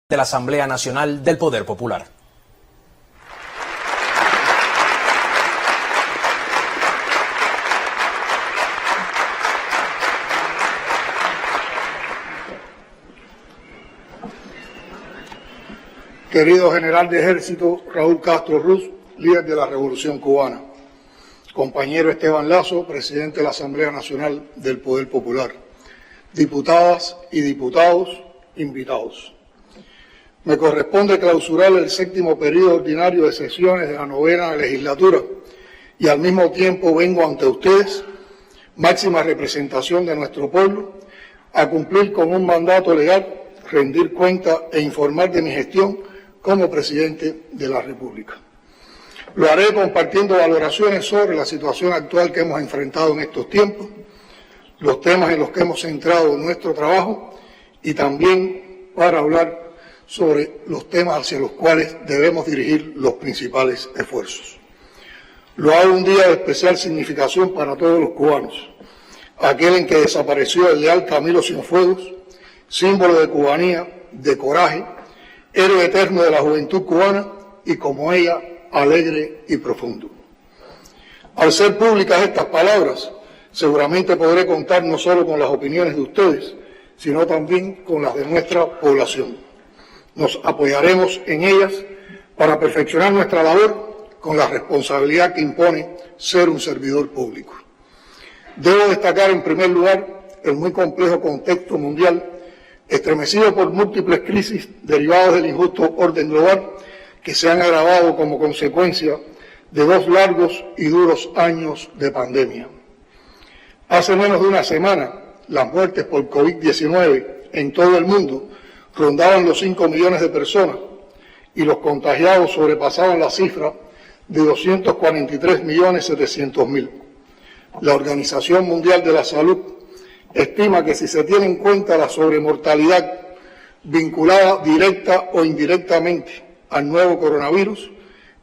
de la Asamblea Nacional del Poder Popular. Querido General de Ejército Raúl Castro Ruz, líder de la Revolución Cubana. Compañero Esteban Lazo, presidente de la Asamblea Nacional del Poder Popular. Diputadas y diputados, invitados. Me corresponde clausurar el 7º periodo ordinario de sesiones de la 9ª legislatura y al mismo tiempo vengo ante ustedes, máxima representación de nuestro pueblo, a cumplir con un mandato legal, rendir cuenta e informar de mi gestión como presidente de la República. Lo haré compartiendo valoraciones sobre la situación actual que hemos enfrentado en estos tiempos, los temas en los que hemos centrado nuestro trabajo y también para hablar sobre los temas hacia los cuales debemos dirigir los principales esfuerzos. Lo hago un día de especial significación para todos los cubanos, aquel en que desapareció el leal Camilo Cienfuegos, símbolo de cubanía, de coraje, héroe eterno de la juventud cubana y, como ella, alegre y profundo. Al ser públicas estas palabras, seguramente podré contar no solo con las opiniones de ustedes, sino también con las de nuestra población. Nos apoyaremos en ellas para perfeccionar nuestra labor con la responsabilidad que impone ser un servidor público. Debo destacar en primer lugar el muy complejo contexto mundial estremecido por múltiples crisis derivadas del injusto orden global que se han agravado como consecuencia de 2 largos y duros años de pandemia. Hace menos de una semana, las muertes por COVID-19 en todo el mundo rondaban los 5 millones de personas y los contagiados sobrepasaban la cifra de 243.700.000. La Organización Mundial de la Salud estima que si se tiene en cuenta la sobremortalidad vinculada directa o indirectamente al nuevo coronavirus,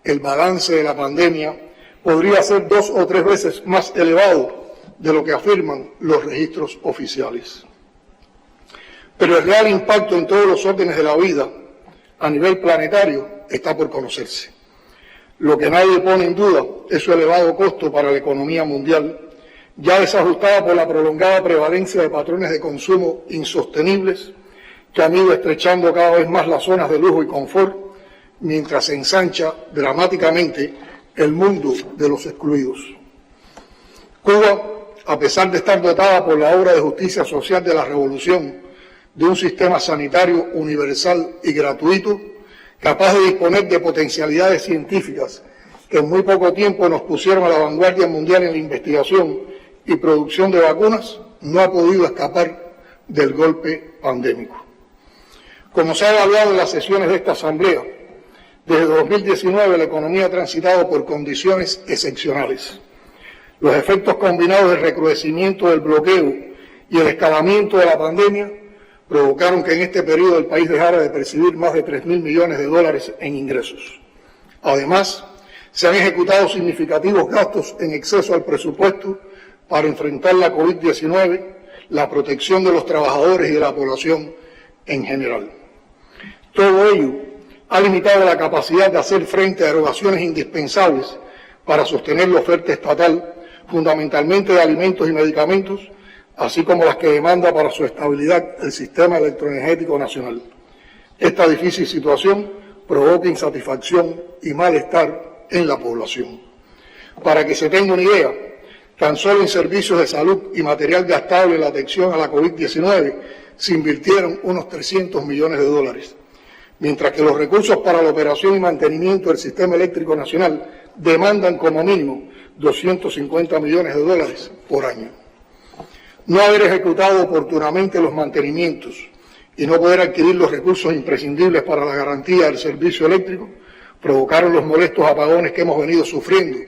el balance de la pandemia podría ser 2 o 3 veces más elevado de lo que afirman los registros oficiales. Pero el real impacto en todos los órdenes de la vida a nivel planetario está por conocerse. Lo que nadie pone en duda es su elevado costo para la economía mundial, ya desajustada por la prolongada prevalencia de patrones de consumo insostenibles que han ido estrechando cada vez más las zonas de lujo y confort, mientras se ensancha dramáticamente el mundo de los excluidos. Cuba, a pesar de estar dotada por la obra de justicia social de la Revolución de un sistema sanitario universal y gratuito, capaz de disponer de potencialidades científicas que en muy poco tiempo nos pusieron a la vanguardia mundial en la investigación y producción de vacunas, no ha podido escapar del golpe pandémico. Como se ha evaluado en las sesiones de esta Asamblea, desde 2019 la economía ha transitado por condiciones excepcionales. Los efectos combinados del recrudecimiento del bloqueo y el escalamiento de la pandemia provocaron que en este periodo el país dejara de percibir más de 3.000 millones de dólares en ingresos. Además, se han ejecutado significativos gastos en exceso al presupuesto para enfrentar la COVID-19, la protección de los trabajadores y de la población en general. Todo ello ha limitado la capacidad de hacer frente a erogaciones indispensables para sostener la oferta estatal, fundamentalmente de alimentos y medicamentos, así como las que demanda para su estabilidad el sistema electroenergético nacional. Esta difícil situación provoca insatisfacción y malestar en la población. Para que se tenga una idea, tan solo en servicios de salud y material gastable en la atención a la COVID-19 se invirtieron unos 300 millones de dólares, mientras que los recursos para la operación y mantenimiento del sistema eléctrico nacional demandan como mínimo 250 millones de dólares por año. No haber ejecutado oportunamente los mantenimientos y no poder adquirir los recursos imprescindibles para la garantía del servicio eléctrico provocaron los molestos apagones que hemos venido sufriendo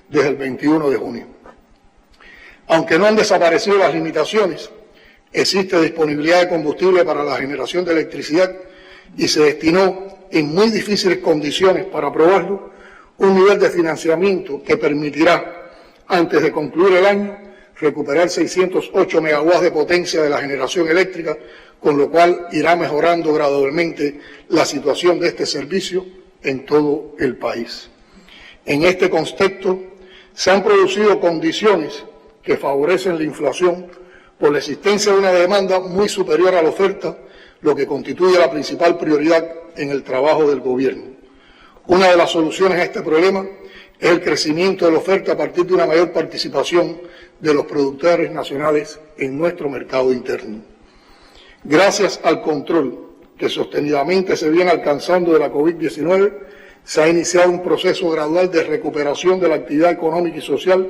desde el 21 de junio. Aunque no han desaparecido las limitaciones, existe disponibilidad de combustible para la generación de electricidad y se destinó en muy difíciles condiciones para aprobarlo un nivel de financiamiento que permitirá, antes de concluir el año, recuperar 608 megawatts de potencia de la generación eléctrica, con lo cual irá mejorando gradualmente la situación de este servicio en todo el país. En este contexto, se han producido condiciones que favorecen la inflación por la existencia de una demanda muy superior a la oferta, lo que constituye la principal prioridad en el trabajo del gobierno. Una de las soluciones a este problema es el crecimiento de la oferta a partir de una mayor participación de los productores nacionales en nuestro mercado interno. Gracias al control que sostenidamente se viene alcanzando de la COVID-19, se ha iniciado un proceso gradual de recuperación de la actividad económica y social,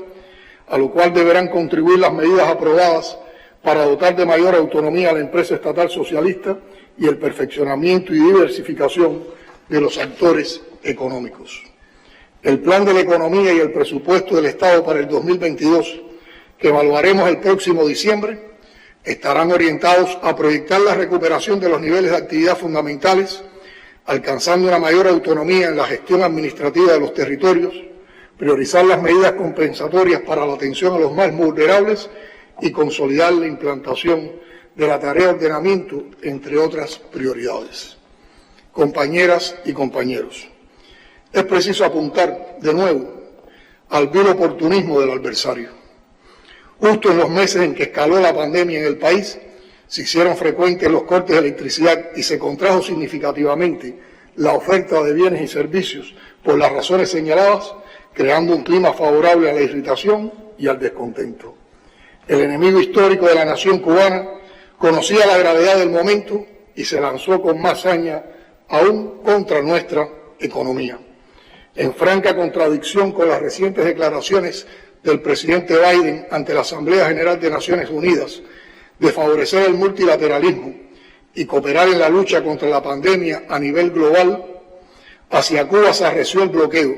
a lo cual deberán contribuir las medidas aprobadas para dotar de mayor autonomía a la empresa estatal socialista y el perfeccionamiento y diversificación de los actores económicos. El plan de la economía y el presupuesto del Estado para el 2022, que evaluaremos el próximo diciembre, estarán orientados a proyectar la recuperación de los niveles de actividad fundamentales, alcanzando una mayor autonomía en la gestión administrativa de los territorios, priorizar las medidas compensatorias para la atención a los más vulnerables y consolidar la implantación de la tarea de ordenamiento, entre otras prioridades. Compañeras y compañeros, es preciso apuntar de nuevo al vil oportunismo del adversario. Justo en los meses en que escaló la pandemia en el país, se hicieron frecuentes los cortes de electricidad y se contrajo significativamente la oferta de bienes y servicios por las razones señaladas, creando un clima favorable a la irritación y al descontento. El enemigo histórico de la nación cubana conocía la gravedad del momento y se lanzó con más saña aún contra nuestra economía. En franca contradicción con las recientes declaraciones del presidente Biden ante la Asamblea General de Naciones Unidas de favorecer el multilateralismo y cooperar en la lucha contra la pandemia a nivel global, hacia Cuba se arreció el bloqueo,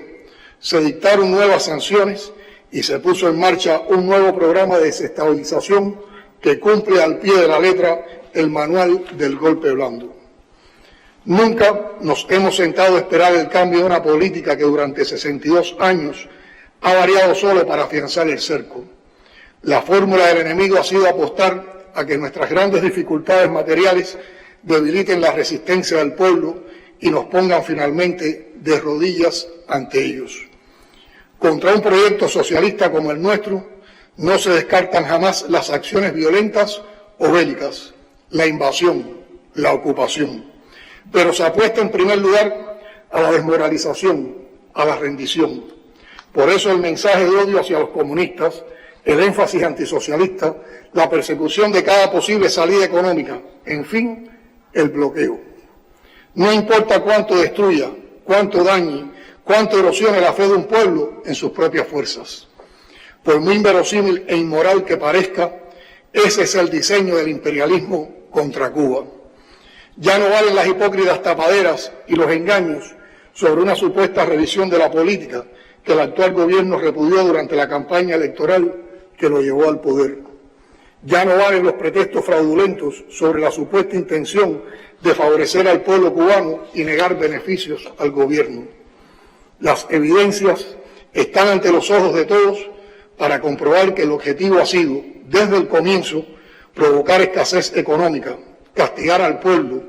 se dictaron nuevas sanciones y se puso en marcha un nuevo programa de desestabilización que cumple al pie de la letra el manual del golpe blando. Nunca nos hemos sentado a esperar el cambio de una política que durante 62 años ha variado solo para afianzar el cerco. La fórmula del enemigo ha sido apostar a que nuestras grandes dificultades materiales debiliten la resistencia del pueblo y nos pongan finalmente de rodillas ante ellos. Contra un proyecto socialista como el nuestro, no se descartan jamás las acciones violentas o bélicas, la invasión, la ocupación, pero se apuesta en primer lugar a la desmoralización, a la rendición. Por eso el mensaje de odio hacia los comunistas, el énfasis antisocialista, la persecución de cada posible salida económica, en fin, el bloqueo. No importa cuánto destruya, cuánto dañe, cuánto erosione la fe de un pueblo en sus propias fuerzas. Por muy inverosímil e inmoral que parezca, ese es el diseño del imperialismo contra Cuba. Ya no valen las hipócritas tapaderas y los engaños sobre una supuesta revisión de la política que el actual gobierno repudió durante la campaña electoral que lo llevó al poder. Ya no valen los pretextos fraudulentos sobre la supuesta intención de favorecer al pueblo cubano y negar beneficios al gobierno. Las evidencias están ante los ojos de todos para comprobar que el objetivo ha sido, desde el comienzo, provocar escasez económica, castigar al pueblo,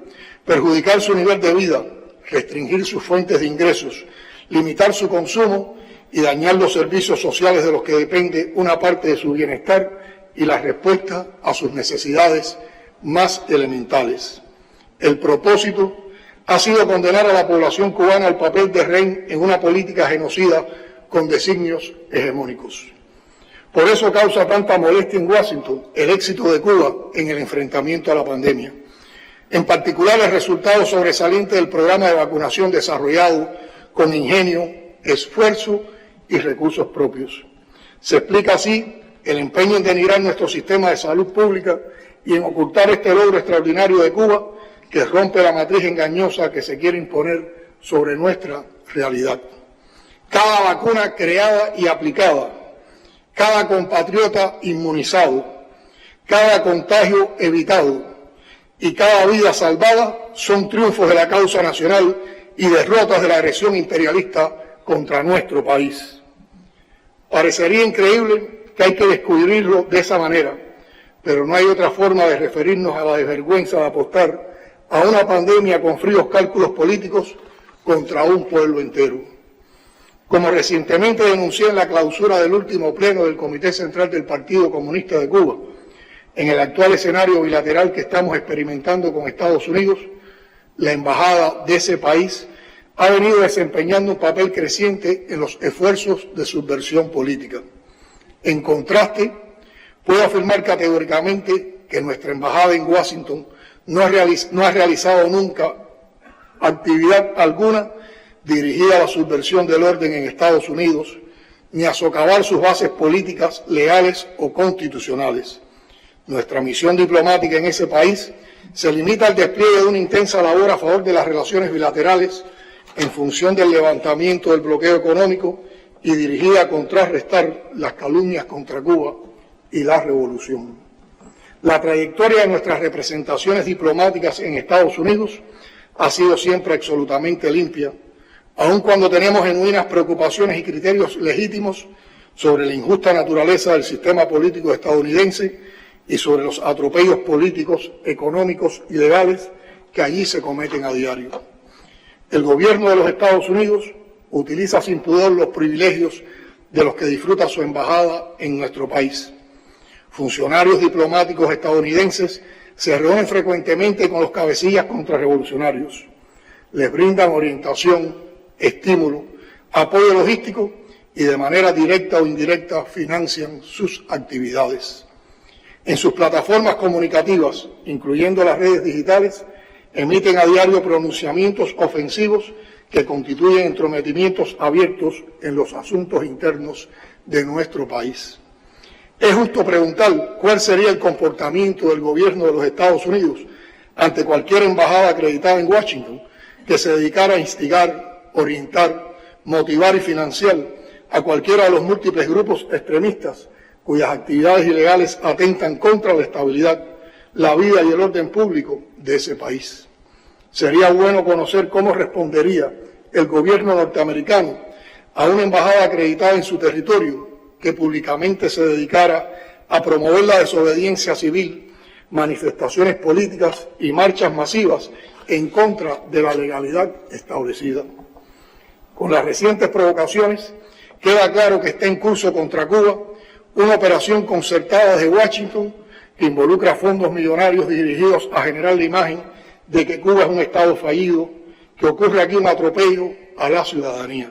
perjudicar su nivel de vida, restringir sus fuentes de ingresos, limitar su consumo y dañar los servicios sociales de los que depende una parte de su bienestar y la respuesta a sus necesidades más elementales. El propósito ha sido condenar a la población cubana al papel de rehén en una política genocida con designios hegemónicos. Por eso causa tanta molestia en Washington el éxito de Cuba en el enfrentamiento a la pandemia. En particular, el resultado sobresaliente del programa de vacunación desarrollado con ingenio, esfuerzo y recursos propios. Se explica así el empeño en denigrar nuestro sistema de salud pública y en ocultar este logro extraordinario de Cuba que rompe la matriz engañosa que se quiere imponer sobre nuestra realidad. Cada vacuna creada y aplicada, cada compatriota inmunizado, cada contagio evitado y cada vida salvada son triunfos de la causa nacional y derrotas de la agresión imperialista contra nuestro país. Parecería increíble que hay que descubrirlo de esa manera, pero no hay otra forma de referirnos a la desvergüenza de apostar a una pandemia con fríos cálculos políticos contra un pueblo entero. Como recientemente denuncié en la clausura del último pleno del Comité Central del Partido Comunista de Cuba, en el actual escenario bilateral que estamos experimentando con Estados Unidos, la embajada de ese país ha venido desempeñando un papel creciente en los esfuerzos de subversión política. En contraste, puedo afirmar categóricamente que nuestra embajada en Washington no ha realizado nunca actividad alguna dirigida a la subversión del orden en Estados Unidos, ni a socavar sus bases políticas, legales o constitucionales. Nuestra misión diplomática en ese país se limita al despliegue de una intensa labor a favor de las relaciones bilaterales en función del levantamiento del bloqueo económico y dirigida a contrarrestar las calumnias contra Cuba y la revolución. La trayectoria de nuestras representaciones diplomáticas en Estados Unidos ha sido siempre absolutamente limpia, aun cuando tenemos genuinas preocupaciones y criterios legítimos sobre la injusta naturaleza del sistema político estadounidense y sobre los atropellos políticos, económicos y legales que allí se cometen a diario. El gobierno de los Estados Unidos utiliza sin pudor los privilegios de los que disfruta su embajada en nuestro país. Funcionarios diplomáticos estadounidenses se reúnen frecuentemente con los cabecillas contrarrevolucionarios, les brindan orientación, estímulo, apoyo logístico y de manera directa o indirecta financian sus actividades. En sus plataformas comunicativas, incluyendo las redes digitales, emiten a diario pronunciamientos ofensivos que constituyen entrometimientos abiertos en los asuntos internos de nuestro país. Es justo preguntar cuál sería el comportamiento del gobierno de los Estados Unidos ante cualquier embajada acreditada en Washington que se dedicara a instigar, orientar, motivar y financiar a cualquiera de los múltiples grupos extremistas cuyas actividades ilegales atentan contra la estabilidad, la vida y el orden público de ese país. Sería bueno conocer cómo respondería el gobierno norteamericano a una embajada acreditada en su territorio que públicamente se dedicara a promover la desobediencia civil, manifestaciones políticas y marchas masivas en contra de la legalidad establecida. Con las recientes provocaciones, queda claro que está en curso contra Cuba una operación concertada desde Washington que involucra fondos millonarios dirigidos a generar la imagen de que Cuba es un Estado fallido, que ocurre aquí un atropello a la ciudadanía.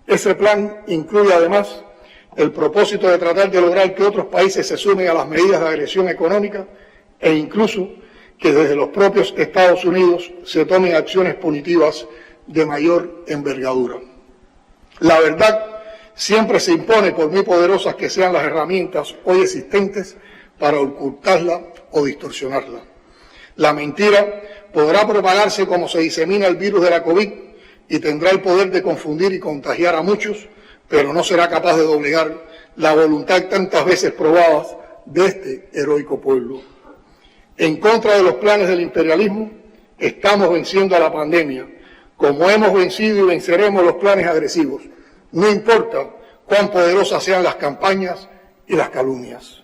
Ese plan incluye además el propósito de tratar de lograr que otros países se sumen a las medidas de agresión económica e incluso que desde los propios Estados Unidos se tomen acciones punitivas de mayor envergadura. La verdad siempre se impone, por muy poderosas que sean las herramientas hoy existentes, para ocultarla o distorsionarla. La mentira podrá propagarse como se disemina el virus de la COVID y tendrá el poder de confundir y contagiar a muchos, pero no será capaz de doblegar la voluntad tantas veces probadas de este heroico pueblo. En contra de los planes del imperialismo, estamos venciendo a la pandemia, como hemos vencido y venceremos los planes agresivos, no importa cuán poderosas sean las campañas y las calumnias.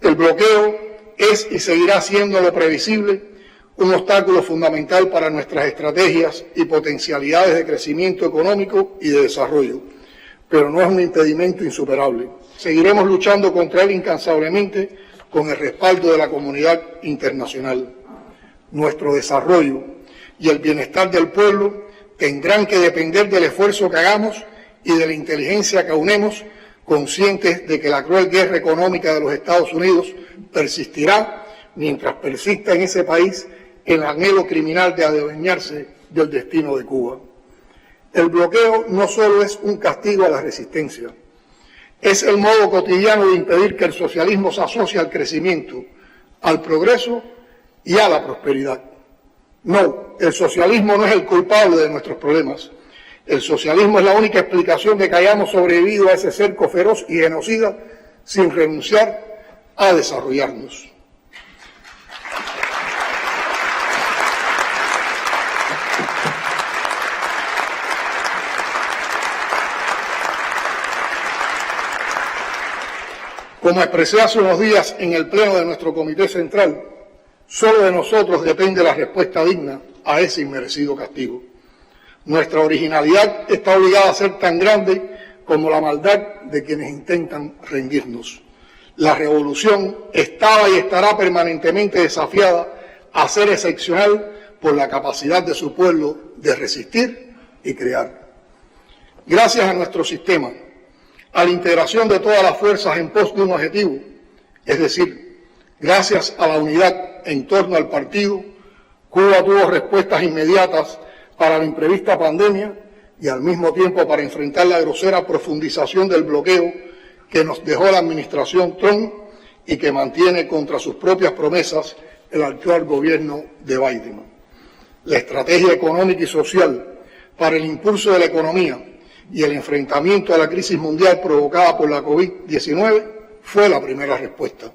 El bloqueo es y seguirá siendo lo previsible un obstáculo fundamental para nuestras estrategias y potencialidades de crecimiento económico y de desarrollo, pero no es un impedimento insuperable. Seguiremos luchando contra él incansablemente con el respaldo de la comunidad internacional. Nuestro desarrollo y el bienestar del pueblo tendrán que depender del esfuerzo que hagamos y de la inteligencia que aunemos, conscientes de que la cruel guerra económica de los Estados Unidos persistirá mientras persista en ese país el anhelo criminal de adueñarse del destino de Cuba. El bloqueo no solo es un castigo a la resistencia, es el modo cotidiano de impedir que el socialismo se asocie al crecimiento, al progreso y a la prosperidad. No, el socialismo no es el culpable de nuestros problemas. El socialismo es la única explicación de que hayamos sobrevivido a ese cerco feroz y genocida sin renunciar a desarrollarnos. Como expresé hace unos días en el pleno de nuestro Comité Central, solo de nosotros depende la respuesta digna a ese inmerecido castigo. Nuestra originalidad está obligada a ser tan grande como la maldad de quienes intentan rendirnos. La revolución estaba y estará permanentemente desafiada a ser excepcional por la capacidad de su pueblo de resistir y crear. Gracias a nuestro sistema, a la integración de todas las fuerzas en pos de un objetivo, es decir, gracias a la unidad en torno al partido, Cuba tuvo respuestas inmediatas para la imprevista pandemia y al mismo tiempo para enfrentar la grosera profundización del bloqueo que nos dejó la administración Trump y que mantiene contra sus propias promesas el actual gobierno de Biden. La estrategia económica y social para el impulso de la economía y el enfrentamiento a la crisis mundial provocada por la COVID-19 fue la primera respuesta.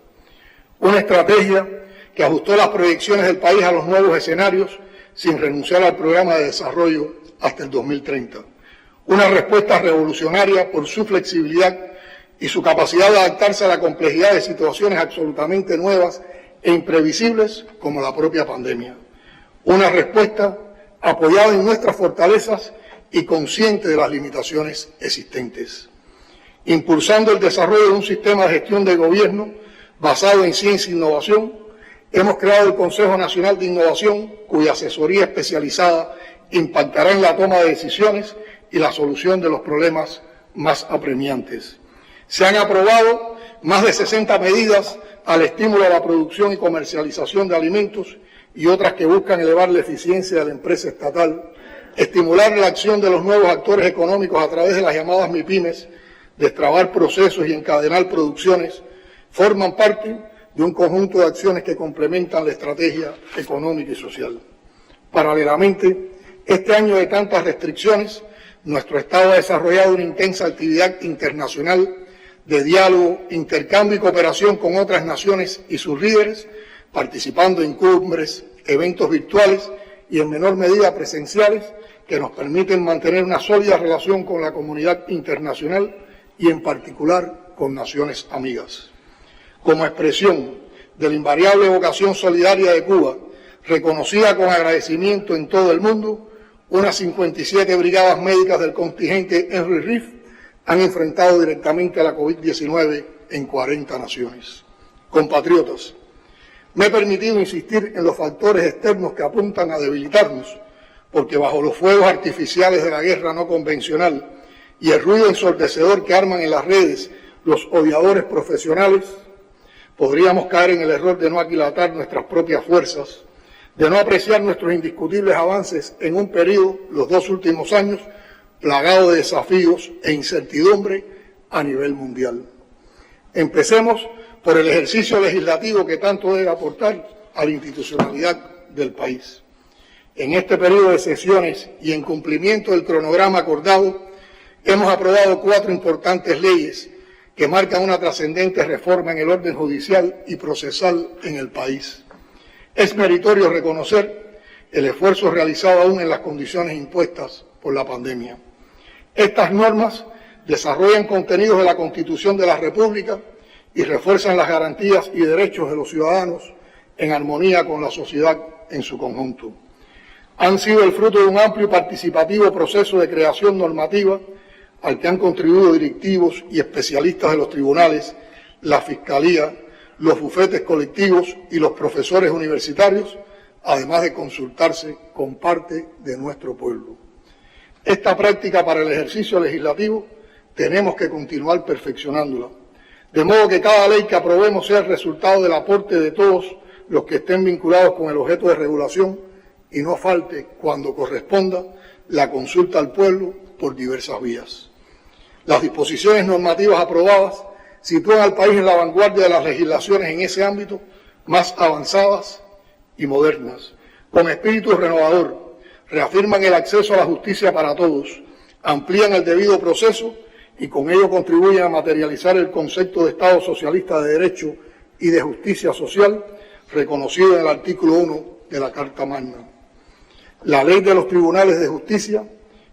Una estrategia que ajustó las proyecciones del país a los nuevos escenarios sin renunciar al programa de desarrollo hasta el 2030. Una respuesta revolucionaria por su flexibilidad y su capacidad de adaptarse a la complejidad de situaciones absolutamente nuevas e imprevisibles como la propia pandemia. Una respuesta apoyada en nuestras fortalezas y consciente de las limitaciones existentes. Impulsando el desarrollo de un sistema de gestión de gobierno basado en ciencia e innovación, hemos creado el Consejo Nacional de Innovación, cuya asesoría especializada impactará en la toma de decisiones y la solución de los problemas más apremiantes. Se han aprobado más de 60 medidas al estímulo a la producción y comercialización de alimentos y otras que buscan elevar la eficiencia de la empresa estatal, estimular la acción de los nuevos actores económicos a través de las llamadas MIPYMES, destrabar procesos y encadenar producciones, forman parte de un conjunto de acciones que complementan la estrategia económica y social. Paralelamente, este año de tantas restricciones, nuestro Estado ha desarrollado una intensa actividad internacional de diálogo, intercambio y cooperación con otras naciones y sus líderes, participando en cumbres, eventos virtuales y en menor medida presenciales que nos permiten mantener una sólida relación con la comunidad internacional y en particular con naciones amigas. Como expresión de la invariable vocación solidaria de Cuba, reconocida con agradecimiento en todo el mundo, unas 57 brigadas médicas del contingente Henry Reef han enfrentado directamente a la COVID-19 en 40 naciones. Compatriotas, me he permitido insistir en los factores externos que apuntan a debilitarnos, porque bajo los fuegos artificiales de la guerra no convencional y el ruido ensordecedor que arman en las redes los odiadores profesionales, podríamos caer en el error de no aquilatar nuestras propias fuerzas, de no apreciar nuestros indiscutibles avances en un periodo, los 2 últimos años, plagado de desafíos e incertidumbre a nivel mundial. Empecemos por el ejercicio legislativo que tanto debe aportar a la institucionalidad del país. En este periodo de sesiones y en cumplimiento del cronograma acordado, hemos aprobado 4 importantes leyes que marcan una trascendente reforma en el orden judicial y procesal en el país. Es meritorio reconocer el esfuerzo realizado aún en las condiciones impuestas por la pandemia. Estas normas desarrollan contenidos de la Constitución de la República y refuerzan las garantías y derechos de los ciudadanos en armonía con la sociedad en su conjunto. Han sido el fruto de un amplio y participativo proceso de creación normativa al que han contribuido directivos y especialistas de los tribunales, la Fiscalía, los bufetes colectivos y los profesores universitarios, además de consultarse con parte de nuestro pueblo. Esta práctica para el ejercicio legislativo tenemos que continuar perfeccionándola, de modo que cada ley que aprobemos sea el resultado del aporte de todos los que estén vinculados con el objeto de regulación y no falte, cuando corresponda, la consulta al pueblo por diversas vías. Las disposiciones normativas aprobadas sitúan al país en la vanguardia de las legislaciones en ese ámbito más avanzadas y modernas. Con espíritu renovador, reafirman el acceso a la justicia para todos, amplían el debido proceso y con ello contribuyen a materializar el concepto de Estado socialista de derecho y de justicia social reconocido en el artículo 1 de la Carta Magna. La ley de los tribunales de justicia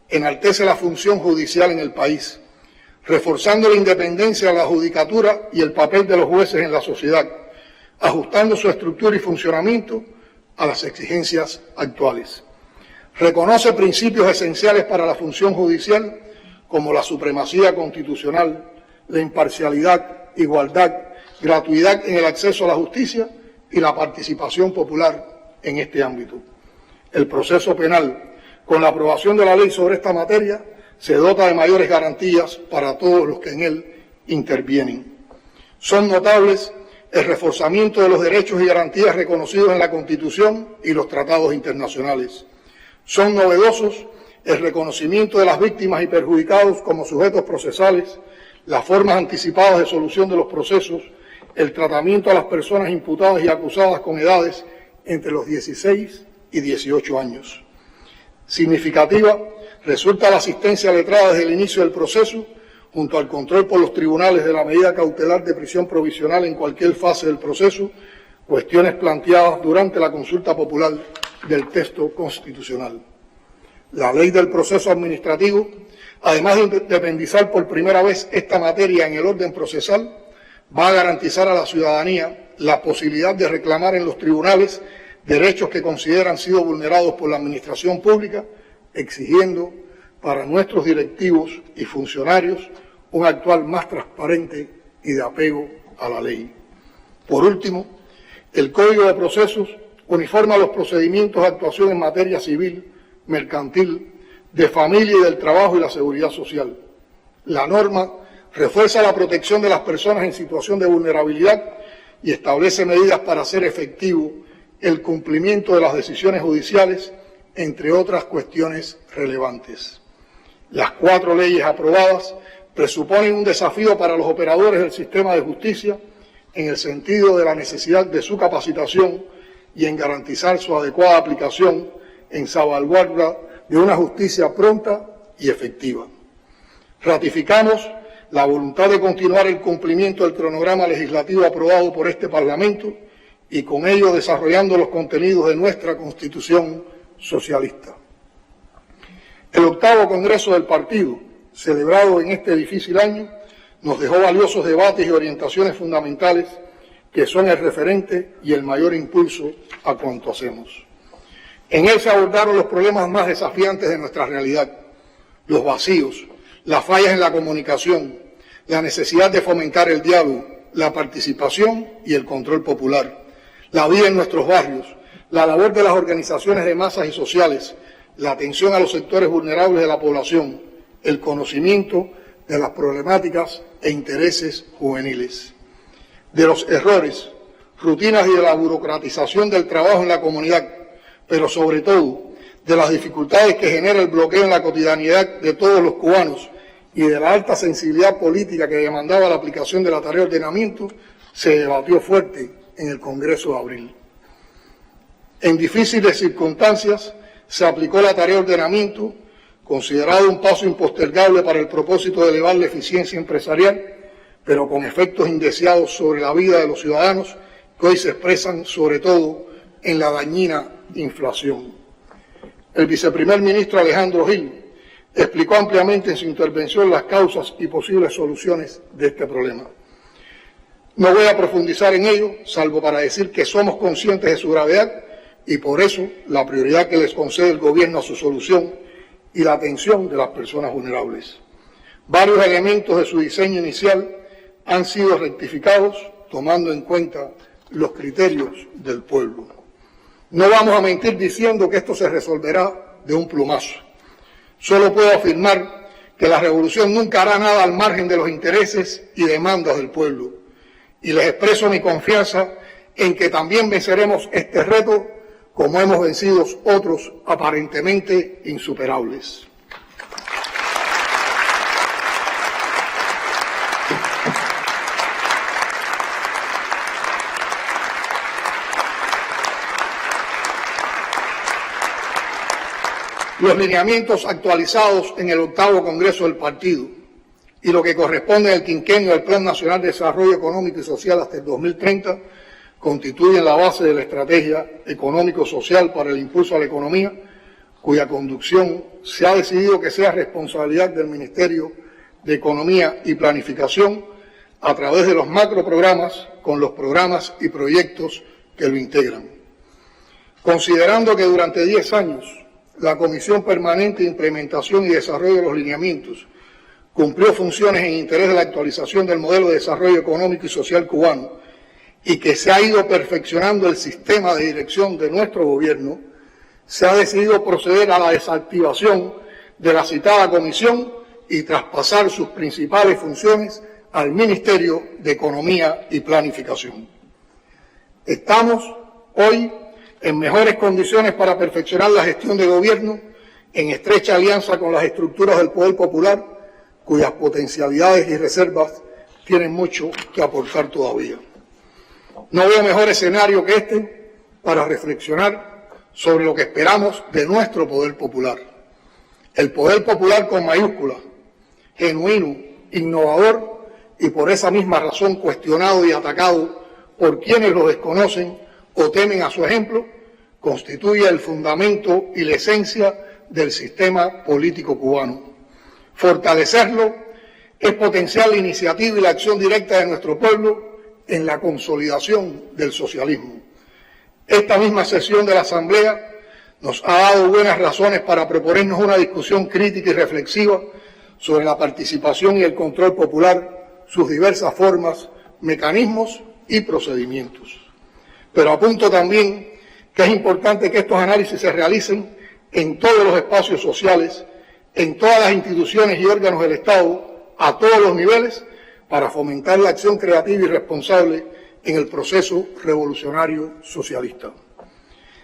enaltece la función judicial en el país, reforzando la independencia de la judicatura y el papel de los jueces en la sociedad, ajustando su estructura y funcionamiento a las exigencias actuales. Reconoce principios esenciales para la función judicial como la supremacía constitucional, la imparcialidad, igualdad, gratuidad en el acceso a la justicia y la participación popular en este ámbito. El proceso penal, con la aprobación de la ley sobre esta materia, se dota de mayores garantías para todos los que en él intervienen. Son notables el reforzamiento de los derechos y garantías reconocidos en la Constitución y los tratados internacionales. Son novedosos el reconocimiento de las víctimas y perjudicados como sujetos procesales, las formas anticipadas de solución de los procesos, el tratamiento a las personas imputadas y acusadas con edades entre los 16 y 18 años. Significativa resulta la asistencia letrada desde el inicio del proceso, junto al control por los tribunales de la medida cautelar de prisión provisional en cualquier fase del proceso, cuestiones planteadas durante la consulta popular del texto constitucional. La ley del proceso administrativo, además de independizar por primera vez esta materia en el orden procesal, va a garantizar a la ciudadanía la posibilidad de reclamar en los tribunales derechos que consideran sido vulnerados por la administración pública, exigiendo para nuestros directivos y funcionarios un actuar más transparente y de apego a la ley. Por último, el Código de Procesos uniforma los procedimientos de actuación en materia civil, mercantil, de familia y del trabajo y la seguridad social. La norma refuerza la protección de las personas en situación de vulnerabilidad y establece medidas para hacer efectivo el cumplimiento de las decisiones judiciales, entre otras cuestiones relevantes. Las 4 leyes aprobadas presuponen un desafío para los operadores del sistema de justicia en el sentido de la necesidad de su capacitación y en garantizar su adecuada aplicación en salvaguarda de una justicia pronta y efectiva. Ratificamos la voluntad de continuar el cumplimiento del cronograma legislativo aprobado por este Parlamento y con ello desarrollando los contenidos de nuestra Constitución socialista. El 8º Congreso del Partido, celebrado en este difícil año, nos dejó valiosos debates y orientaciones fundamentales que son el referente y el mayor impulso a cuanto hacemos. En él se abordaron los problemas más desafiantes de nuestra realidad, los vacíos, las fallas en la comunicación, la necesidad de fomentar el diálogo, la participación y el control popular, la vida en nuestros barrios, la labor de las organizaciones de masas y sociales, la atención a los sectores vulnerables de la población, el conocimiento de las problemáticas e intereses juveniles, de los errores, rutinas y de la burocratización del trabajo en la comunidad, pero sobre todo de las dificultades que genera el bloqueo en la cotidianidad de todos los cubanos y de la alta sensibilidad política que demandaba la aplicación de la tarea de ordenamiento, se debatió fuerte en el Congreso de abril. En difíciles circunstancias se aplicó la tarea de ordenamiento, considerado un paso impostergable para el propósito de elevar la eficiencia empresarial, pero con efectos indeseados sobre la vida de los ciudadanos que hoy se expresan sobre todo en la dañina inflación. El viceprimer ministro Alejandro Gil explicó ampliamente en su intervención las causas y posibles soluciones de este problema. No voy a profundizar en ello, salvo para decir que somos conscientes de su gravedad y por eso la prioridad que les concede el gobierno a su solución y la atención de las personas vulnerables. Varios elementos de su diseño inicial han sido rectificados tomando en cuenta los criterios del pueblo. No vamos a mentir diciendo que esto se resolverá de un plumazo. Solo puedo afirmar que la revolución nunca hará nada al margen de los intereses y demandas del pueblo. Y les expreso mi confianza en que también venceremos este reto como hemos vencido otros aparentemente insuperables. Los lineamientos actualizados en el 8º Congreso del Partido y lo que corresponde al quinquenio del Plan Nacional de Desarrollo Económico y Social hasta el 2030 constituyen la base de la estrategia económico-social para el impulso a la economía, cuya conducción se ha decidido que sea responsabilidad del Ministerio de Economía y Planificación a través de los macroprogramas con los programas y proyectos que lo integran. Considerando que durante 10 años la Comisión Permanente de Implementación y Desarrollo de los Lineamientos cumplió funciones en interés de la actualización del modelo de desarrollo económico y social cubano y que se ha ido perfeccionando el sistema de dirección de nuestro gobierno, se ha decidido proceder a la desactivación de la citada comisión y traspasar sus principales funciones al Ministerio de Economía y Planificación. Estamos hoy en mejores condiciones para perfeccionar la gestión de gobierno en estrecha alianza con las estructuras del poder popular, cuyas potencialidades y reservas tienen mucho que aportar todavía. No veo mejor escenario que este para reflexionar sobre lo que esperamos de nuestro poder popular. El poder popular con mayúscula, genuino, innovador y por esa misma razón cuestionado y atacado por quienes lo desconocen o temen a su ejemplo, constituye el fundamento y la esencia del sistema político cubano. Fortalecerlo es potenciar la iniciativa y la acción directa de nuestro pueblo en la consolidación del socialismo. Esta misma sesión de la Asamblea nos ha dado buenas razones para proponernos una discusión crítica y reflexiva sobre la participación y el control popular, sus diversas formas, mecanismos y procedimientos. Pero apunto también que es importante que estos análisis se realicen en todos los espacios sociales, en todas las instituciones y órganos del Estado, a todos los niveles, para fomentar la acción creativa y responsable en el proceso revolucionario socialista.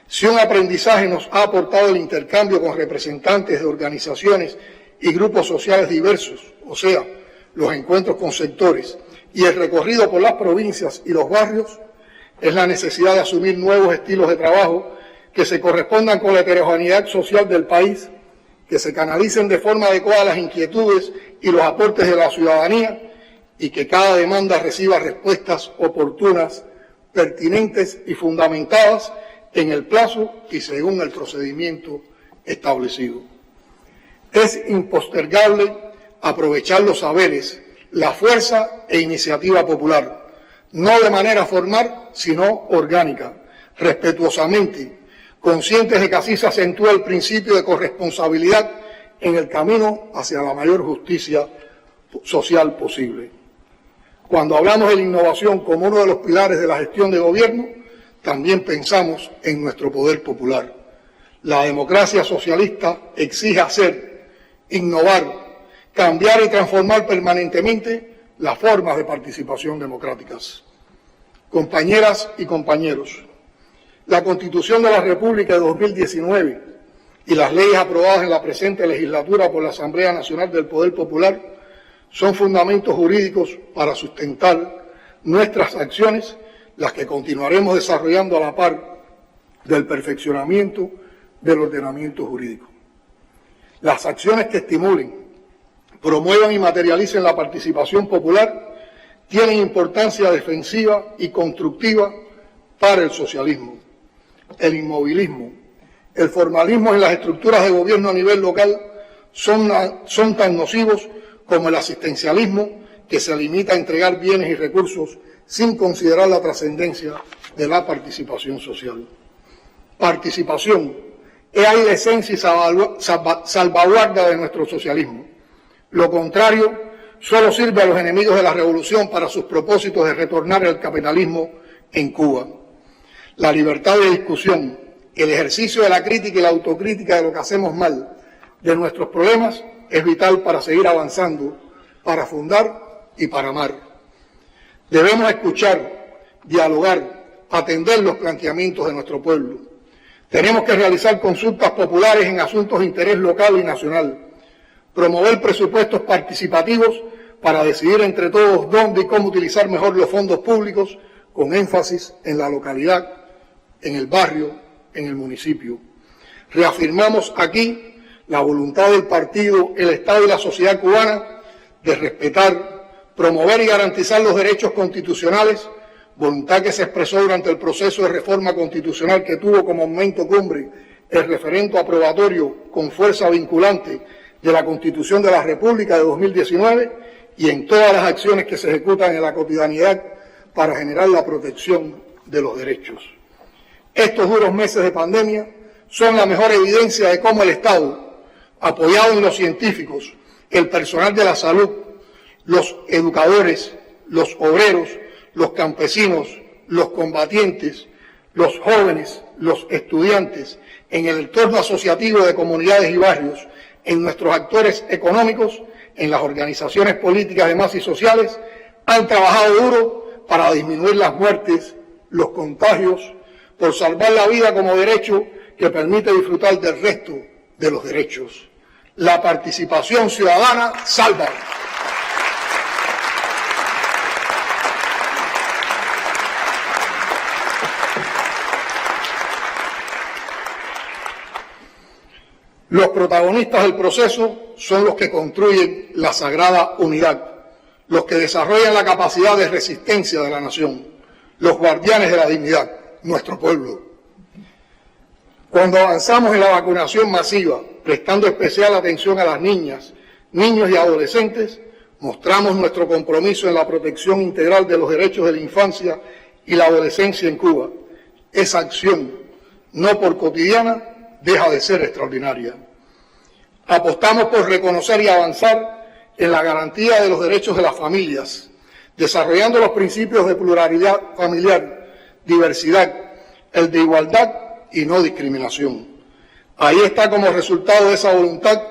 Si un aprendizaje nos ha aportado el intercambio con representantes de organizaciones y grupos sociales diversos, o sea, los encuentros con sectores y el recorrido por las provincias y los barrios, es la necesidad de asumir nuevos estilos de trabajo que se correspondan con la heterogeneidad social del país, que se canalicen de forma adecuada las inquietudes y los aportes de la ciudadanía y que cada demanda reciba respuestas oportunas, pertinentes y fundamentadas en el plazo y según el procedimiento establecido. Es impostergable aprovechar los saberes, la fuerza e iniciativa popular, no de manera formal, sino orgánica, respetuosamente, conscientes de que así se acentúa el principio de corresponsabilidad en el camino hacia la mayor justicia social posible. Cuando hablamos de la innovación como uno de los pilares de la gestión de gobierno, también pensamos en nuestro poder popular. La democracia socialista exige hacer, innovar, cambiar y transformar permanentemente las formas de participación democráticas. Compañeras y compañeros, la Constitución de la República de 2019 y las leyes aprobadas en la presente legislatura por la Asamblea Nacional del Poder Popular son fundamentos jurídicos para sustentar nuestras acciones, las que continuaremos desarrollando a la par del perfeccionamiento del ordenamiento jurídico. Las acciones que estimulen, promuevan y materialicen la participación popular tienen importancia defensiva y constructiva para el socialismo. El inmovilismo, el formalismo en las estructuras de gobierno a nivel local son tan nocivos como el asistencialismo, que se limita a entregar bienes y recursos sin considerar la trascendencia de la participación social. Participación es ahí la esencia y salvaguarda de nuestro socialismo. Lo contrario solo sirve a los enemigos de la revolución para sus propósitos de retornar el capitalismo en Cuba. La libertad de discusión, el ejercicio de la crítica y la autocrítica de lo que hacemos mal, de nuestros problemas, es vital para seguir avanzando, para fundar y para amar. Debemos escuchar, dialogar, atender los planteamientos de nuestro pueblo. Tenemos que realizar consultas populares en asuntos de interés local y nacional, promover presupuestos participativos para decidir entre todos dónde y cómo utilizar mejor los fondos públicos, con énfasis en la localidad, en el barrio, en el municipio. Reafirmamos aquí la voluntad del partido, el Estado y la sociedad cubana de respetar, promover y garantizar los derechos constitucionales, voluntad que se expresó durante el proceso de reforma constitucional que tuvo como momento cumbre el referendo aprobatorio con fuerza vinculante de la Constitución de la República de 2019 y en todas las acciones que se ejecutan en la cotidianidad para generar la protección de los derechos. Estos duros meses de pandemia son la mejor evidencia de cómo el Estado, apoyado en los científicos, el personal de la salud, los educadores, los obreros, los campesinos, los combatientes, los jóvenes, los estudiantes, en el entorno asociativo de comunidades y barrios, en nuestros actores económicos, en las organizaciones políticas de masas y sociales, han trabajado duro para disminuir las muertes, los contagios, por salvar la vida como derecho que permite disfrutar del resto de los derechos. La participación ciudadana salva. Los protagonistas del proceso son los que construyen la sagrada unidad, los que desarrollan la capacidad de resistencia de la nación, los guardianes de la dignidad, nuestro pueblo. Cuando avanzamos en la vacunación masiva, prestando especial atención a las niñas, niños y adolescentes, mostramos nuestro compromiso en la protección integral de los derechos de la infancia y la adolescencia en Cuba. Esa acción, no por cotidiana, deja de ser extraordinaria. Apostamos por reconocer y avanzar en la garantía de los derechos de las familias, desarrollando los principios de pluralidad familiar, diversidad, el de igualdad y no discriminación. Ahí está como resultado de esa voluntad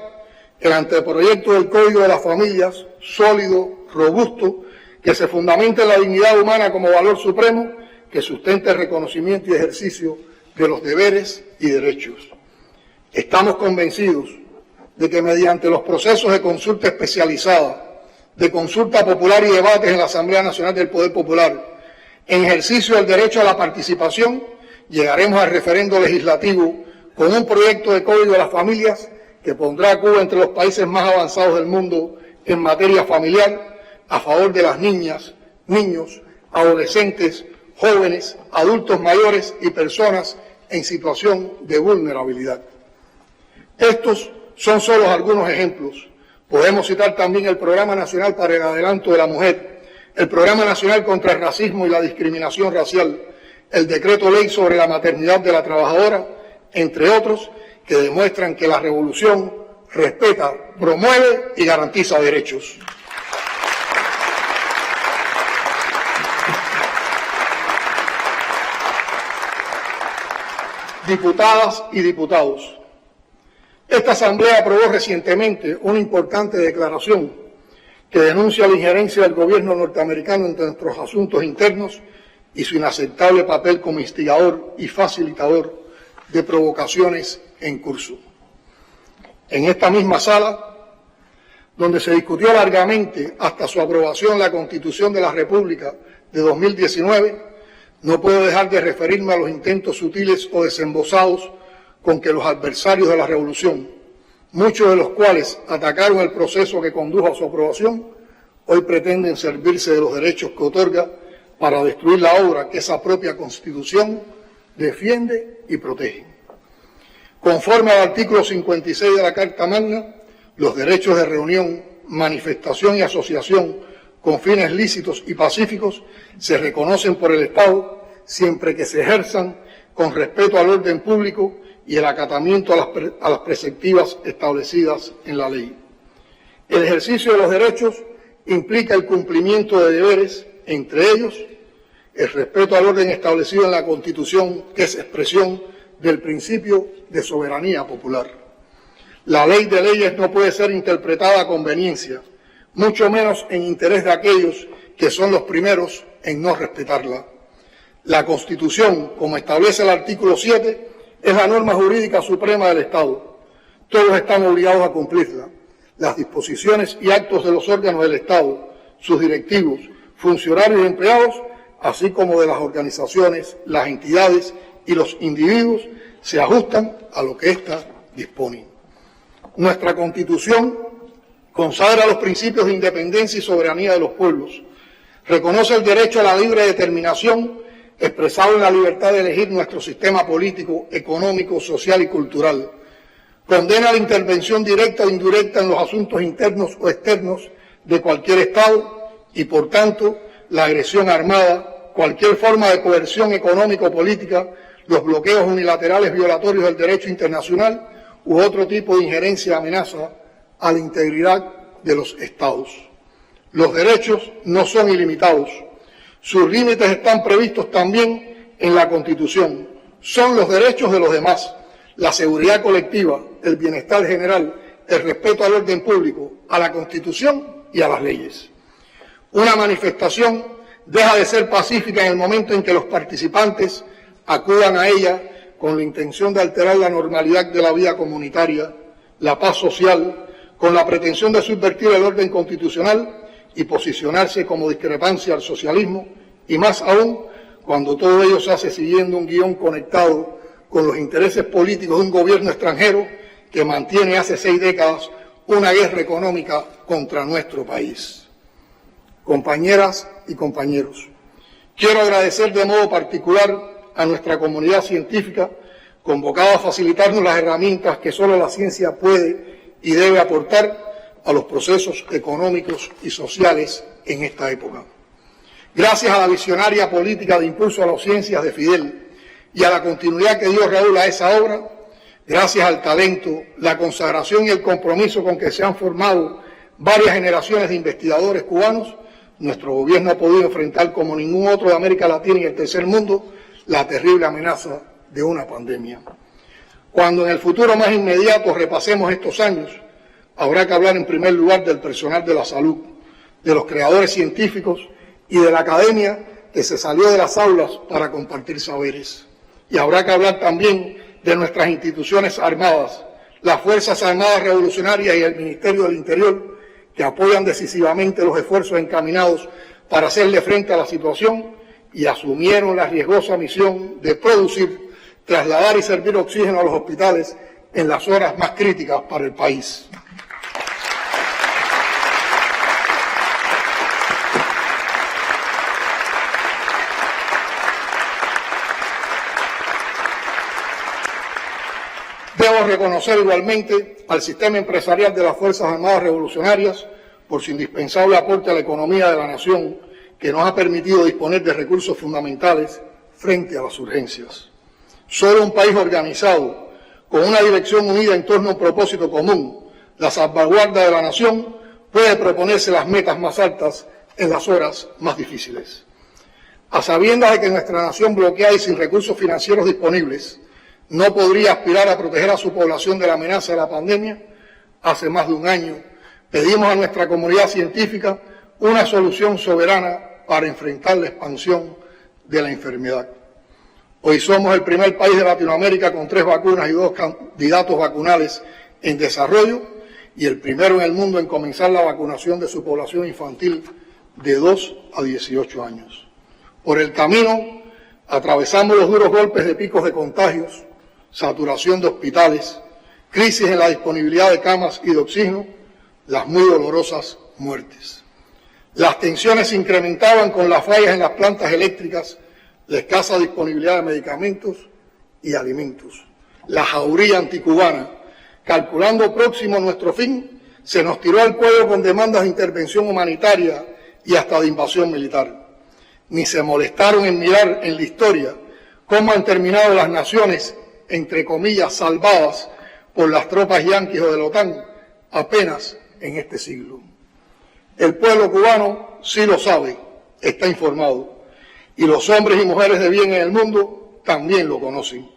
el anteproyecto del Código de las Familias, sólido, robusto, que se fundamenta en la dignidad humana como valor supremo, que sustenta el reconocimiento y ejercicio de los deberes y derechos. Estamos convencidos de que mediante los procesos de consulta especializada, de consulta popular y debates en la Asamblea Nacional del Poder Popular, en ejercicio del derecho a la participación, llegaremos al referendo legislativo con un proyecto de Código de las Familias que pondrá a Cuba entre los países más avanzados del mundo en materia familiar, a favor de las niñas, niños, adolescentes, jóvenes, adultos mayores y personas en situación de vulnerabilidad. Estos son solo algunos ejemplos. Podemos citar también el Programa Nacional para el Adelanto de la Mujer, el Programa Nacional contra el Racismo y la Discriminación Racial, el Decreto Ley sobre la Maternidad de la Trabajadora, entre otros, que demuestran que la revolución respeta, promueve y garantiza derechos. Diputadas y diputados, esta Asamblea aprobó recientemente una importante declaración que denuncia la injerencia del gobierno norteamericano en nuestros asuntos internos y su inaceptable papel como instigador y facilitador de provocaciones en curso. En esta misma sala, donde se discutió largamente hasta su aprobación la Constitución de la República de 2019, no puedo dejar de referirme a los intentos sutiles o desembosados con que los adversarios de la revolución, muchos de los cuales atacaron el proceso que condujo a su aprobación, hoy pretenden servirse de los derechos que otorga para destruir la obra que esa propia Constitución defiende y protege. Conforme al artículo 56 de la Carta Magna, los derechos de reunión, manifestación y asociación con fines lícitos y pacíficos se reconocen por el Estado siempre que se ejerzan con respeto al orden público y el acatamiento a las preceptivas establecidas en la ley. El ejercicio de los derechos implica el cumplimiento de deberes, entre ellos el respeto al orden establecido en la Constitución, que es expresión del principio de soberanía popular. La ley de leyes no puede ser interpretada a conveniencia, mucho menos en interés de aquellos que son los primeros en no respetarla. La Constitución, como establece el artículo 7, es la norma jurídica suprema del Estado. Todos están obligados a cumplirla. Las disposiciones y actos de los órganos del Estado, sus directivos, funcionarios y empleados, así como de las organizaciones, las entidades y los individuos, se ajustan a lo que ésta dispone. Nuestra Constitución consagra los principios de independencia y soberanía de los pueblos, reconoce el derecho a la libre determinación expresado en la libertad de elegir nuestro sistema político, económico, social y cultural, condena la intervención directa o indirecta en los asuntos internos o externos de cualquier Estado y, por tanto, la agresión armada, cualquier forma de coerción económico-política, los bloqueos unilaterales violatorios del derecho internacional u otro tipo de injerencia o amenaza a la integridad de los Estados. Los derechos no son ilimitados. Sus límites están previstos también en la Constitución. Son los derechos de los demás, la seguridad colectiva, el bienestar general, el respeto al orden público, a la Constitución y a las leyes. Una manifestación deja de ser pacífica en el momento en que los participantes acudan a ella con la intención de alterar la normalidad de la vida comunitaria, la paz social, con la pretensión de subvertir el orden constitucional y posicionarse como discrepancia al socialismo, y más aún cuando todo ello se hace siguiendo un guión conectado con los intereses políticos de un gobierno extranjero que mantiene hace 6 décadas una guerra económica contra nuestro país. Compañeras y compañeros, quiero agradecer de modo particular a nuestra comunidad científica convocada a facilitarnos las herramientas que solo la ciencia puede y debe aportar a los procesos económicos y sociales en esta época. Gracias a la visionaria política de impulso a las ciencias de Fidel y a la continuidad que dio Raúl a esa obra, gracias al talento, la consagración y el compromiso con que se han formado varias generaciones de investigadores cubanos, nuestro gobierno ha podido enfrentar como ningún otro de América Latina y el tercer mundo la terrible amenaza de una pandemia. Cuando en el futuro más inmediato repasemos estos años, habrá que hablar en primer lugar del personal de la salud, de los creadores científicos y de la academia que se salió de las aulas para compartir saberes. Y habrá que hablar también de nuestras instituciones armadas, las Fuerzas Armadas Revolucionarias y el Ministerio del Interior, que apoyan decisivamente los esfuerzos encaminados para hacerle frente a la situación y asumieron la riesgosa misión de producir, trasladar y servir oxígeno a los hospitales en las horas más críticas para el país. Debo reconocer igualmente al sistema empresarial de las Fuerzas Armadas Revolucionarias por su indispensable aporte a la economía de la nación, que nos ha permitido disponer de recursos fundamentales frente a las urgencias. Solo un país organizado, con una dirección unida en torno a un propósito común, la salvaguarda de la nación, puede proponerse las metas más altas en las horas más difíciles. A sabiendas de que nuestra nación bloqueada y sin recursos financieros disponibles no podría aspirar a proteger a su población de la amenaza de la pandemia, hace más de un año pedimos a nuestra comunidad científica una solución soberana para enfrentar la expansión de la enfermedad. Hoy somos el primer país de Latinoamérica con 3 vacunas y 2 candidatos vacunales en desarrollo y el primero en el mundo en comenzar la vacunación de su población infantil de 2 a 18 años. Por el camino atravesamos los duros golpes de picos de contagios, saturación de hospitales, crisis en la disponibilidad de camas y de oxígeno, las muy dolorosas muertes. Las tensiones se incrementaban con las fallas en las plantas eléctricas, la escasa disponibilidad de medicamentos y alimentos. La jauría anticubana, calculando próximo nuestro fin, se nos tiró al cuello con demandas de intervención humanitaria y hasta de invasión militar. Ni se molestaron en mirar en la historia cómo han terminado las naciones, entre comillas, salvadas por las tropas yanquis o de la OTAN, apenas en este siglo. El pueblo cubano sí lo sabe, está informado, y los hombres y mujeres de bien en el mundo también lo conocen.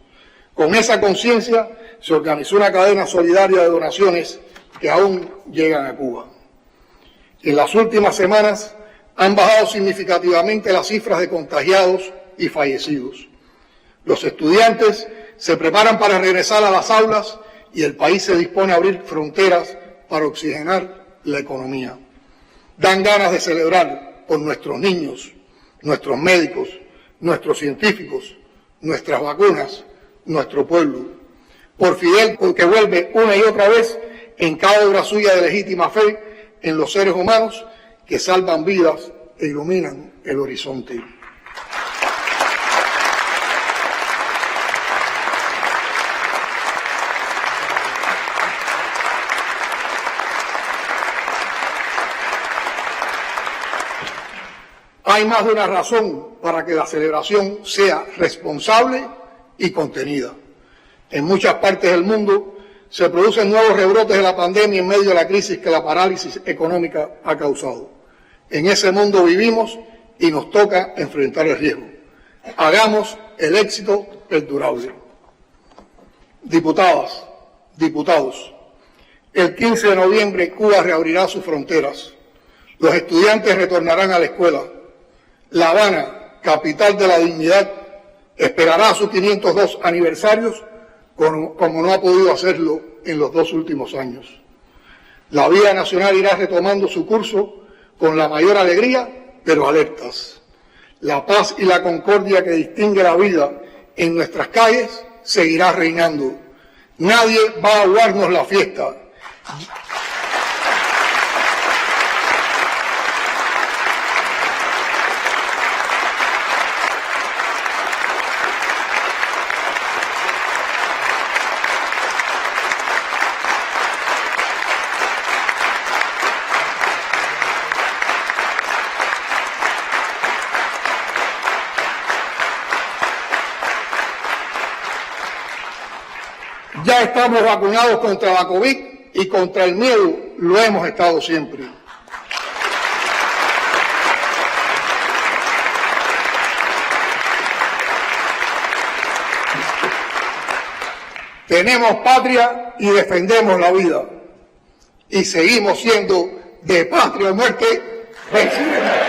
Con esa conciencia se organizó una cadena solidaria de donaciones que aún llegan a Cuba. En las últimas semanas han bajado significativamente las cifras de contagiados y fallecidos. Los estudiantes se preparan para regresar a las aulas y el país se dispone a abrir fronteras para oxigenar la economía. Dan ganas de celebrar por nuestros niños, nuestros médicos, nuestros científicos, nuestras vacunas, nuestro pueblo. Por Fidel, porque vuelve una y otra vez en cada obra suya de legítima fe en los seres humanos que salvan vidas e iluminan el horizonte. Hay más de una razón para que la celebración sea responsable y contenida. En muchas partes del mundo se producen nuevos rebrotes de la pandemia en medio de la crisis que la parálisis económica ha causado. En ese mundo vivimos y nos toca enfrentar el riesgo. Hagamos el éxito perdurable. Diputadas, diputados, el 15 de noviembre Cuba reabrirá sus fronteras. Los estudiantes retornarán a la escuela. La Habana, capital de la dignidad, esperará sus 502 aniversarios como no ha podido hacerlo en los 2 últimos años. La vida nacional irá retomando su curso con la mayor alegría, pero alertas. La paz y la concordia que distingue la vida en nuestras calles seguirá reinando. Nadie va a aguarnos la fiesta. Ya estamos vacunados contra la COVID y contra el miedo lo hemos estado siempre. Tenemos patria y defendemos la vida. Y seguimos siendo de patria o muerte vencidos.